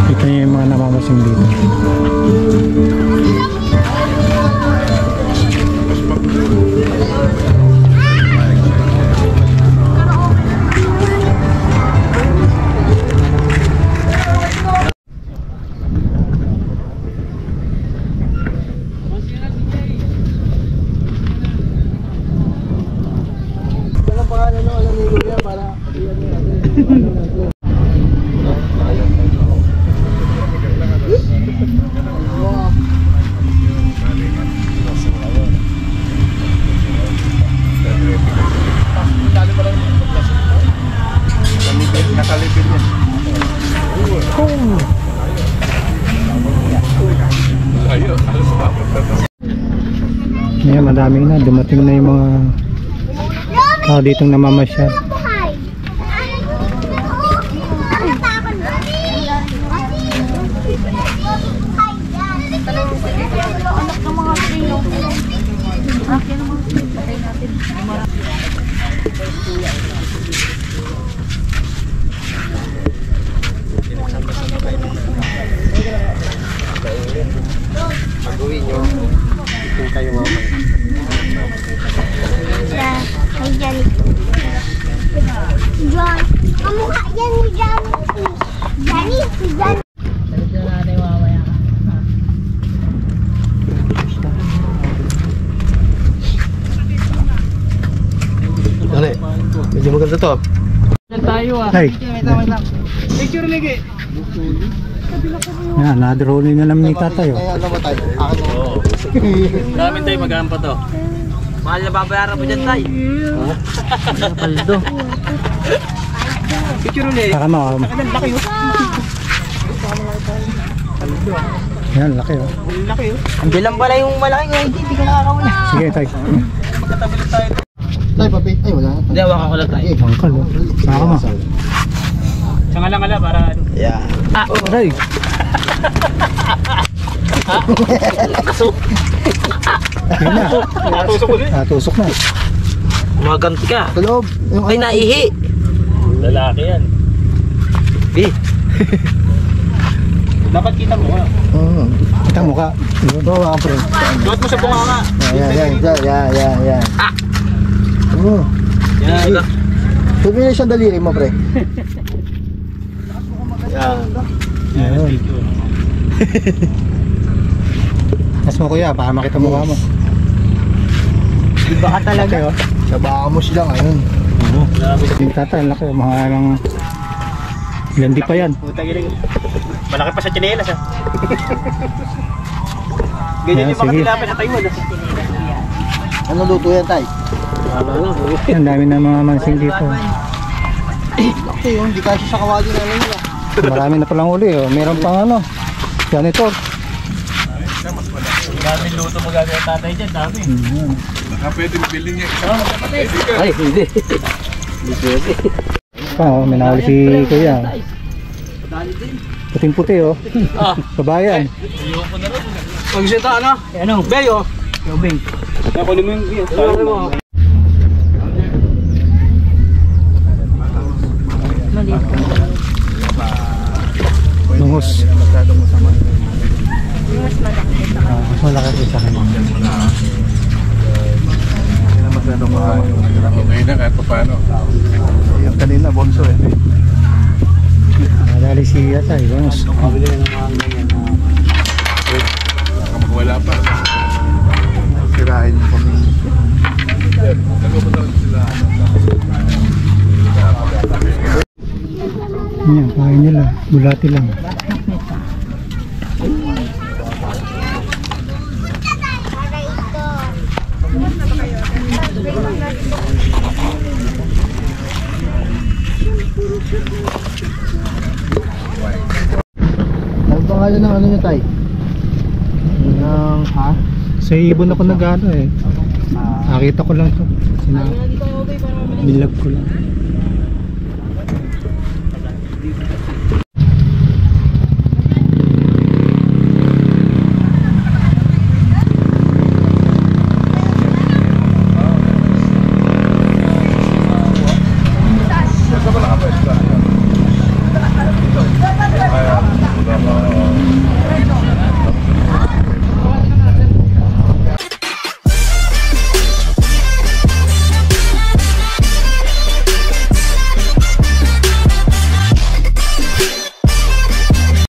Ito yung mga namamasing dito. Ngayon madami na, dumating na yung mga tao ditong namamasyal. Pag-uwi nyo, kung kayo mamay. Ay, Johnny. John. Kamukha yan ni Johnny. Johnny, si Johnny. Dali, medyo maganda to. Tayo ah. Hey. Picture lagi. Yan, na-drone na naman ni tatay. Kaya alam mo tayo. Oo. Dami tayo mag-aampa to. Mahal na babayaran mo dyan tayo. Paldo. Picture ulit. Saka mo. Laki yun. Yan, laki oh. Laki yun. Hindi lang pala yung malaking ID. Hindi ka nakakawala. Sige tay. Magkatabi tayo. Tayo, papi. Ay, wala. Hindi, hawakan ko lang tayo. Bangkal oh. Saka mo. Sangala para... Yeah. Ah! Tay. Yan na. Natusok ulit. Natusok na. Maganti ka. Sa loob. Ay, naihi. Lalaki yan. Eh. Dapat kita mo ka. Kita mo ka. Ito, mga pre. Duot mo sa bunga nga. Yan. Oo. Yan. Sabi na siyang daliri mo, pre. Yan. Ayun. Tas mo kuya, baka makita mukha mo. Iba ka talaga. Sa baka mo sila ngayon. Yung tatay, laki. Mga ng... Landi pa yan. Malaki pa sa tsinelas ah. Ganyan Yan, yung mga sige. tilapia sa Taiwan ah. Ano luto yan, tay? Ang dami na mga mansing dito. Laki yun, di kasi sa kawali na nila. Marami na palang uli oh. Meron pang ano. Janitor. Daming luto magagawa ng tatay dyan, dami. Baka pwede bilhin niya. Ay, hindi. Hindi pwede. Oh, may nahuli si kuya. Puting-puti oh. Ah, Kabayan. ayoko na rin. Magsita ano? Ano? Beyo. Yobing. Ako naman yung sabi mo. Lungos. Mas malaki ito sa kanya. Okay na kahit pa paano. Yung kanina, bonso eh. Nadali si Yatay. Lungos. Baka magwala pa. Sirahin mo kami. Nagpupunta sila. Yan, kain nila. Bulati lang. Ano pangalan ng ano nyo, tay? Ng, ha? Sa ibon ako nag-ano eh. Nakita ko lang to. Bilag ko lang.